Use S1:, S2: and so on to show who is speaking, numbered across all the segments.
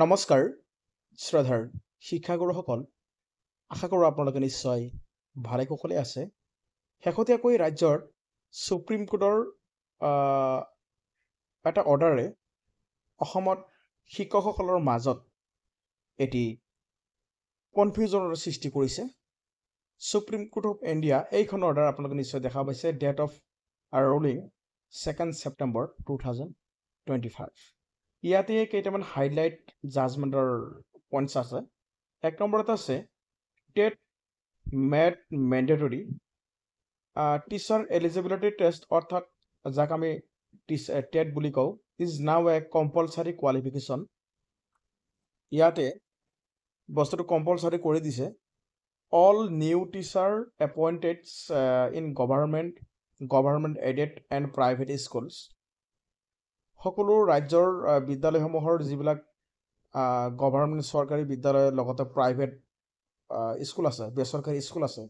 S1: নমস্কাৰ শ্ৰদ্ধাৰ শিক্ষাগুৰুসকল আশা কৰোঁ আপোনালোকে নিশ্চয় ভালে কুশলে আছে শেহতীয়াকৈ ৰাজ্যৰ সুপ্ৰিম কোৰ্টৰ এটা অৰ্ডাৰে অসমত শিক্ষকসকলৰ মাজত এটি কনফিউজনৰ সৃষ্টি কৰিছে সুপ্ৰিম কোৰ্ট অফ ইণ্ডিয়া এইখন অৰ্ডাৰ আপোনালোকে নিশ্চয় দেখা পাইছে ডেট অফ ৰুলিং 2 ছেপ্টেম্বৰ 2025 ইয়াতে কেইটামান হাইলাইট জাজমেন্টৰ পইণ্টছ আছে এক নম্বৰত আছে TET made mandatory teacher eligibility test অৰ্থাৎ যাক আমি টেট বুলি কওঁ ইজ নাও এ কম্পালসাৰী কোৱালিফিকেশ্যন ইয়াতে বস্তুটো কম্পালসাৰী কৰি দিছে all new teacher appointed in government aided and private schools সকলো ৰাজ্যৰ বিদ্যালয়সমূহৰ যিবিলাক গভৰ্ণমেণ্ট চৰকাৰী বিদ্যালয়ৰ লগতে প্ৰাইভেট স্কুল আছে বেচৰকাৰী স্কুল আছে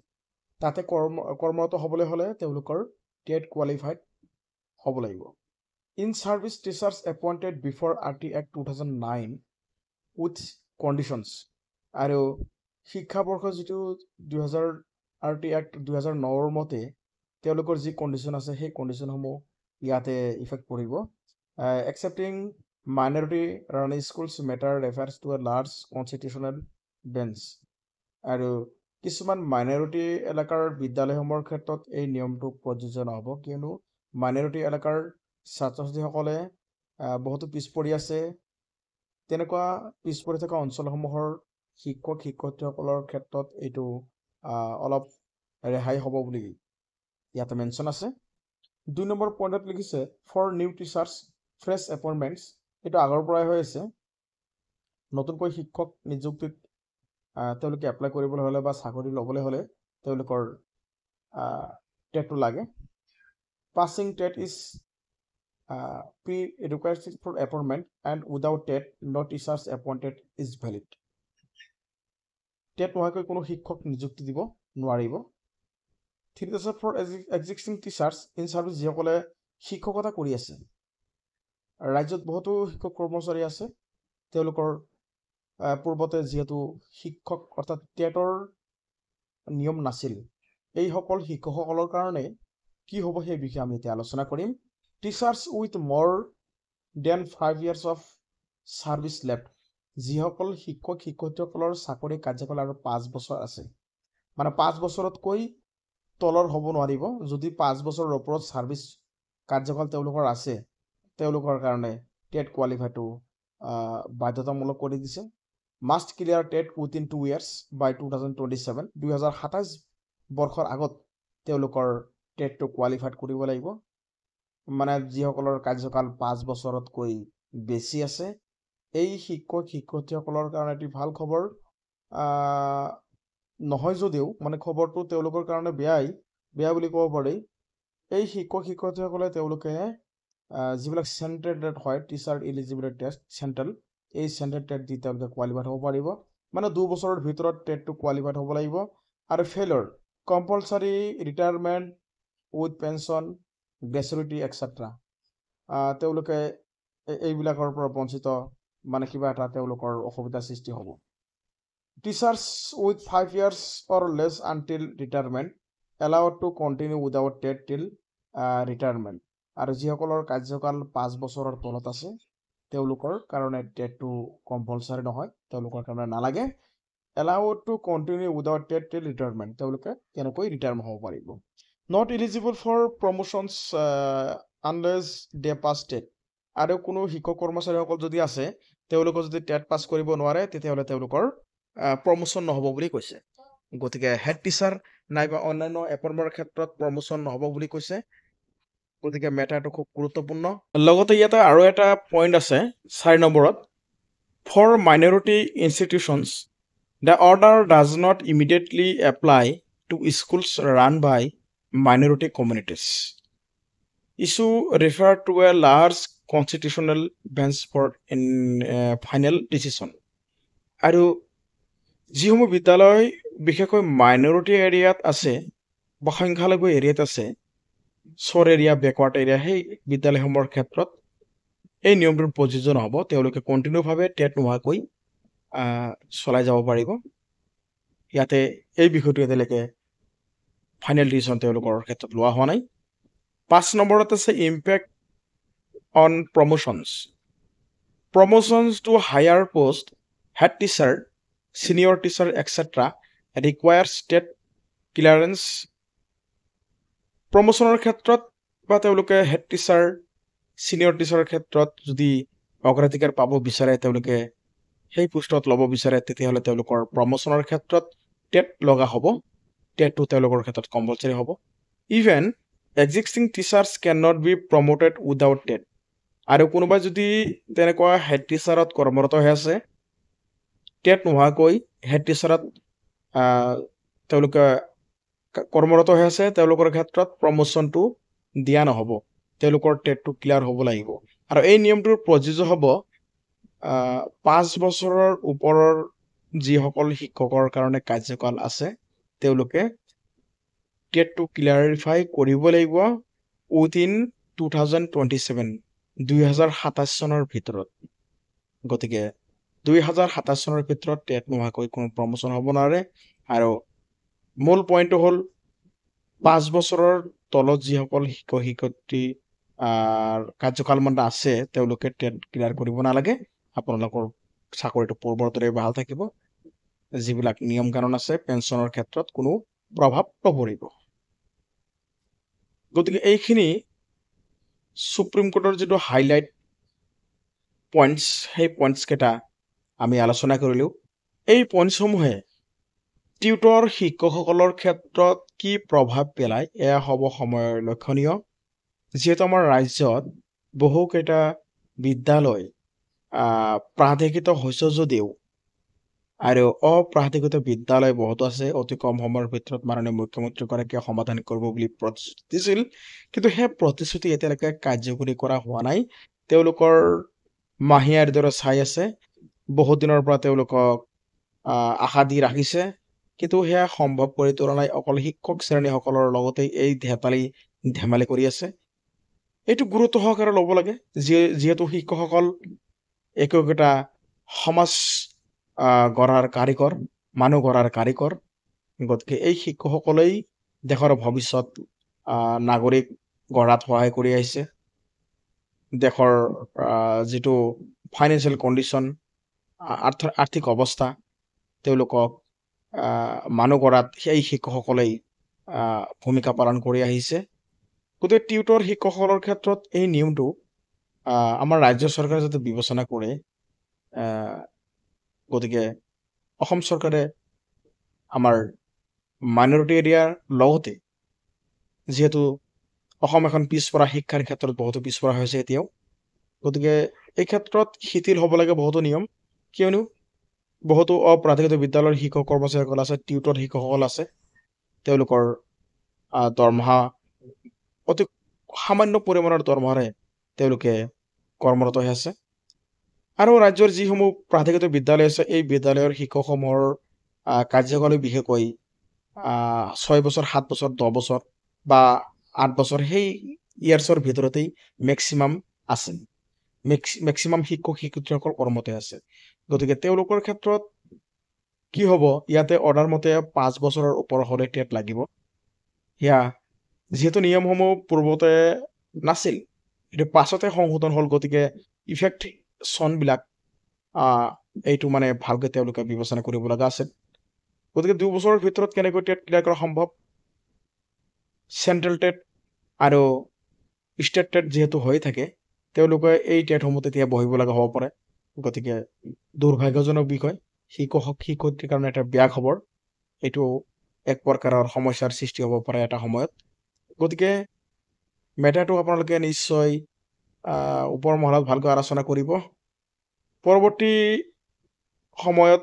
S1: তাতে কৰ্মৰত হ'বলৈ হ'লে তেওঁলোকৰ টেট কোৱালিফাইড হ'ব লাগিব in service teachers appointed before RT Act 2009 with conditions আৰু শিক্ষাবৰ্ষ যিটো 2000 RT Act 2009 মতে তেওঁলোকৰ যি কণ্ডিশ্যন আছে সেই কণ্ডিশ্যনসমূহ ইয়াতে ইফেক্ট পৰিব accepting minority run schools matter refers to a large constitutional bench আৰু কিছুমান মাইনৰিটি এলেকাৰ বিদ্যালয়সমূহৰ ক্ষেত্ৰত এই নিয়মটো প্ৰযোজ্য নহ'ব কিয়নো মাইনৰিটি এলেকাৰ ছাত্ৰ ছাত্ৰীসকলে বহুতো পিছপৰি আছে তেনেকুৱা পিছপৰি থকা অঞ্চলসমূহৰ শিক্ষক শিক্ষয়িত্ৰীসকলৰ ক্ষেত্ৰত এইটো অলপ ৰেহাই হ'ব বুলি ইয়াতে মেনশ্যন আছে 2 নম্বৰ পইণ্টত লিখিছে ফৰ নিউ টিচাৰ্ছ ফ্ৰেছ এপইণ্টমেণ্টছ এইটো আগৰ পৰাই হৈ আছে নতুনকৈ শিক্ষক নিযুক্তিত তেওঁলোকে এপ্লাই কৰিবলৈ হ'লে বা চাকৰি ল'বলৈ হ'লে তেওঁলোকৰ টেটটো লাগে passing TET is pre required for appointment and without TET no teachers appointed is valid TET নোহোৱাকৈ কোনো শিক্ষক নিযুক্তি দিব নোৱাৰিব ঠিক আছে for existing teachers in service যিসকলে শিক্ষকতা কৰি আছে ৰাজ্যত বহুতো শিক্ষক কৰ্মচাৰী আছে তেওঁলোকৰ পূৰ্বতে যিহেতু শিক্ষক অৰ্থাৎ টেটৰ নিয়ম নাছিল এই সকল শিক্ষকসকলৰ কাৰণে কি হ'ব সেই বিষয়ে আমি এতিয়া আলোচনা কৰিম teachers with more than 5 years of service left যিসকল শিক্ষক শিক্ষয়িত্ৰীসকলৰ চাকৰি কাৰ্যকাল আৰু 5 বছৰ আছে মানে 5 বছৰতকৈ তলৰ হ'ব নোৱাৰিব যদি 5 বছৰৰ ওপৰত চাৰ্ভিচ কাৰ্যকাল তেওঁলোকৰ আছে তেওঁলোকৰ কাৰণে টেট কোৱালিফাইটো বাধ্যতামূলক কৰি দিছে must clear TET within 2 years বাই 2027 2027 বৰ্ষৰ আগত তেওঁলোকৰ টেটটো কোৱালিফাইড কৰিব লাগিব মানে যিসকলৰ কাৰ্যকাল 5 বছৰতকৈ বেছি আছে এই শিক্ষক শিক্ষয়িত্ৰীসকলৰ কাৰণে এটি ভাল খবৰ নহয় যদিও মানে খবৰটো তেওঁলোকৰ কাৰণে বেয়া বুলি ক'ব পাৰি এই শিক্ষক শিক্ষয়িত্ৰীসকলে তেওঁলোকে যিবিলাক চেণ্ট্ৰেল টেট হয় টিচাৰ এলিজিবিলিটি টেষ্ট চেণ্ট্ৰেল এই চেণ্ট্ৰেল টেট দি তেওঁলোকে কোৱালিফাইড হ'ব পাৰিব মানে 2 বছৰৰ ভিতৰত টেটটো কোৱালিফাইড হ'ব লাগিব আৰু ফেইলৰ compulsory retirement with pension gratuity etcetera তেওঁলোকে এইবিলাকৰ পৰা বঞ্চিত মানে কিবা এটা তেওঁলোকৰ অসুবিধাৰ সৃষ্টি হ'ব teachers with 5 years or less until retirement allowed to continue without TET till retirement আৰু যিসকলৰ কাৰ্যকাল 5 বছৰৰ তলত আছে তেওঁলোকৰ কাৰণে টেটটো কম্পালসাৰী নহয় তেওঁলোকৰ কাৰণে নালাগে allowed to continue without TET till retirement তেওঁলোকে কেনেকৈ ৰিটায়াৰ হ'ব পাৰিব not eligible for promotions unless they pass TET আৰু কোনো শিক্ষক কৰ্মচাৰীসকল যদি আছে তেওঁলোকে যদি টেট পাছ কৰিব নোৱাৰে তেতিয়াহ'লে তেওঁলোকৰ প্ৰমোশ্যন নহ'ব বুলি কৈছে গতিকে হেড টিচাৰ নাইবা অন্যান্য এপইণ্টমেণ্টৰ ক্ষেত্ৰত প্ৰমোশ্যন নহ'ব বুলি কৈছে গতিকে মেটাৰটো খুব গুৰুত্বপূৰ্ণ লগতে ইয়াতে আৰু এটা পইণ্ট আছে 4 নম্বৰত for minority institutions the order does not immediately apply to schools run by minority communities issue refer to a large constitutional bench for final decision আৰু যিসমূহ বিদ্যালয় বিশেষকৈ মাইনৰিটি এৰিয়াত আছে বা সংখ্যালঘু এৰিয়াত আছে চৰ এৰিয়া বেকৱাৰ্ড এৰিয়া সেই বিদ্যালয়সমূহৰ ক্ষেত্ৰত এই নিয়মটোৰ প্ৰযোজ্য নহ'ব, তেওঁলোকে কণ্টিনিউভাৱে টেট নোহোৱাকৈ চলাই যাব পাৰিব। ইয়াতে এই বিষয়টো এতিয়ালৈকে ফাইনেল ডিচিশ্যন তেওঁলোকৰ ক্ষেত্ৰত লোৱা হোৱা নাই। 5 নম্বৰত আছে impact on promotions. Promotions to higher post, head teacher, senior teacher etcetera require state clearance. প্ৰমোশ্যনৰ ক্ষেত্ৰত বা তেওঁলোকে হেড টিচাৰ, ছিনিয়ৰ টিচাৰৰ ক্ষেত্ৰত যদি অগ্ৰাধিকাৰ পাব বিচাৰে, তেওঁলোকে সেই পোষ্টত ল'ব বিচাৰে, তেতিয়াহ'লে তেওঁলোকৰ প্ৰমোশ্যনৰ ক্ষেত্ৰত টেট লগা হ'ব। টেটটো তেওঁলোকৰ ক্ষেত্ৰত কম্পালচৰি হ'ব। Even existing teachers can not be promoted without TET. আৰু কোনোবাই যদি তেনেকুৱা হেড টিচাৰত কৰ্মৰত হৈ আছে, টেট নোহোৱাকৈ হেড টিচাৰত তেওঁলোকে কৰ্মৰত হৈ আছে, তেওঁলোকৰ ক্ষেত্ৰত প্ৰমোশ্যনটো দিয়া নহ'ব। তেওঁলোকৰ টেটটো ক্লিয়াৰ হ'ব লাগিব। আৰু এই নিয়মটোৰ প্ৰযোজ্য হ'ব 5 বছৰৰ ওপৰৰ যিসকল শিক্ষকৰ কাৰণে কাৰ্যকাল আছে, তেওঁলোকে টেটটো ক্লিয়াৰিফাই কৰিব লাগিব উইথিন 2027, 2027 চনৰ ভিতৰত। গতিকে 2027 চনৰ ভিতৰত টেট নোহোৱাকৈ কোনো প্ৰমোশ্যন হ'ব নোৱাৰে। আৰু মূল পইণ্টটো হ'ল 5 বছৰৰ তলত যিসকল শিক্ষক শিক্ষয়িত্ৰী কাৰ্যকাল আছে, তেওঁলোকে টেট ক্লিয়াৰ কৰিব নালাগে। আপোনালোকৰ চাকৰিটো পূৰ্বৰ দৰে ভাল থাকিব। যিবিলাক নিয়ম কানুন আছে, পেঞ্চনৰ ক্ষেত্ৰত কোনো প্ৰভাৱ নপৰিব। গতিকে এইখিনি সুপ্ৰিম কোৰ্টৰ যিটো হাইলাইট পইণ্টছ, সেই পইণ্টছকেইটা আমি আলোচনা কৰিলোঁ। এই পইণ্টছসমূহে টিউটৰ শিক্ষকসকলৰ ক্ষেত্ৰত কি প্ৰভাৱ পেলায়, এয়া হ'ব সময়ৰ লক্ষণীয়। যিহেতু আমাৰ ৰাজ্যত বহুকেইটা বিদ্যালয় প্ৰাধিকৃত হৈছে যদিও আৰু অপ্ৰাধিকৃত বিদ্যালয় বহুতো আছে। অতি কম সময়ৰ ভিতৰত মাননীয় মুখ্যমন্ত্ৰীগৰাকীয়ে সমাধান কৰিব বুলি প্ৰতিশ্ৰুতি দিছিল, কিন্তু সেই প্ৰতিশ্ৰুতি এতিয়ালৈকে কাৰ্যকৰী কৰা হোৱা নাই। তেওঁলোকৰ মাহীয়াৰ দৰে চাই আছে, বহুত দিনৰ পৰা তেওঁলোকক আশা দি ৰাখিছে, কিন্তু সেয়া সম্ভৱ কৰি তোলা নাই। অকল শিক্ষক শ্ৰেণীসকলৰ লগতে এই ধেমালি কৰি আছে। এইটো গুৰুত্ব সহকাৰে ল'ব লাগে, যিহেতু শিক্ষকসকল একোটা সমাজ গঢ়াৰ কাৰিকৰ, মানুহ গঢ়াৰ কাৰিকৰ। গতিকে এই শিক্ষকসকলেই দেশৰ ভৱিষ্যত নাগৰিক গঢ়াত সহায় কৰি আহিছে। দেশৰ যিটো ফাইনেন্সিয়েল কণ্ডিশ্যন, আৰ্থিক অৱস্থা, তেওঁলোকক মানুহ গঢ়াত সেই শিক্ষকসকলেই ভূমিকা পালন কৰি আহিছে। গতিকে টিউটৰ শিক্ষকসকলৰ ক্ষেত্ৰত এই নিয়মটো আমাৰ ৰাজ্য চৰকাৰে যাতে বিবেচনা কৰে। গতিকে অসম চৰকাৰে আমাৰ মাইনৰিটি এৰিয়াৰ লগতে, যিহেতু অসম এখন পিছপৰা শিক্ষাৰ ক্ষেত্ৰত বহুতো পিছপৰা হৈছে এতিয়াও, গতিকে এই ক্ষেত্ৰত শিথিল হ'ব লাগে বহুতো নিয়ম। কিয়নো বহুতো অপ্ৰাধিকৃত বিদ্যালয়ৰ শিক্ষক কৰ্মচাৰীসকল আছে, টিউটৰ শিক্ষকসকল আছে, তেওঁলোকৰ দৰমহা অতি সামান্য পৰিমাণৰ দৰমহাৰে তেওঁলোকে কৰ্মৰত হৈ আছে। আৰু ৰাজ্যৰ যিসমূহ প্ৰাধিকৃত বিদ্যালয় আছে, এই বিদ্যালয়ৰ শিক্ষকসমূহৰ কাৰ্যকাল বিশেষকৈ 6 বছৰ, 7 বছৰ, 10 বছৰ বা 8 বছৰ, সেই ইয়াৰ্ছৰ ভিতৰতেই মেক্সিমাম আছে। মেক্সিমাম শিক্ষক শিক্ষয়িত্ৰীসকল কৰ্মতে আছে। গতিকে তেওঁলোকৰ ক্ষেত্ৰত কি হ'ব, ইয়াতে অৰ্ডাৰ মতে 5 বছৰৰ ওপৰ হ'লে টেট লাগিব। সেয়া যিহেতু নিয়মসমূহ পূৰ্বতে নাছিল, এইটো পাছতে সংশোধন হ'ল। গতিকে ইফেক্ট চনবিলাক এইটো ভালকৈ তেওঁলোকে বিবেচনা কৰিব লগা আছে। গতিকে 2 বছৰৰ ভিতৰত কেনেকৈ টেট ক্লিয়াৰ কৰা সম্ভৱ? চেণ্ট্ৰেল টেট আৰু ষ্টেট টেট যিহেতু হৈ থাকে, তেওঁলোকে এই টেটসমূহ তেতিয়া বহিব লগা হ'ব পাৰে। গতিকে দুৰ্ভাগ্যজনক বিষয়, শিক্ষক শিক্ষয়িত্ৰীৰ কাৰণে এটা বেয়া খবৰ। এইটো এক প্ৰকাৰৰ সমস্যাৰ সৃষ্টি হ'ব পাৰে এটা সময়ত। গতিকে মেটাৰটো আপোনালোকে নিশ্চয় ওপৰ মহলত ভালকৈ আলোচনা কৰিব। পৰৱৰ্তী সময়ত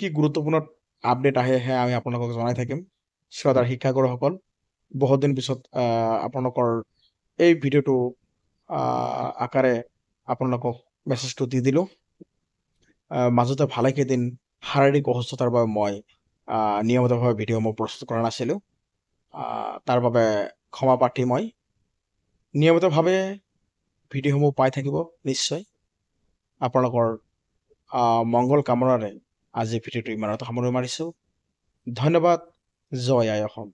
S1: কি গুৰুত্বপূৰ্ণ আপডেট আহে সেয়া আমি আপোনালোকক জনাই থাকিম। শ্ৰদ্ধাৰ শিক্ষাগুৰুসকল, বহুত দিন পিছত আপোনালোকৰ এই ভিডিঅ'টো আকাৰে আপোনালোকক মেছেজটো দি দিলোঁ। মাজতে ভালেকেইদিন শাৰীৰিক অসুস্থতাৰ বাবে মই নিয়মিতভাৱে ভিডিঅ' প্ৰস্তুত কৰা নাছিলোঁ। তাৰ বাবে ক্ষমা প্ৰাৰ্থী মই। নিয়মিতভাৱে ভিডিঅ'সমূহ পাই থাকিব নিশ্চয়। আপোনালোকৰ মংগল কামনাৰে আজি ভিডিঅ'টো ইমানতে সামৰণি মাৰিছোঁ। ধন্যবাদ। জয় আই অসম।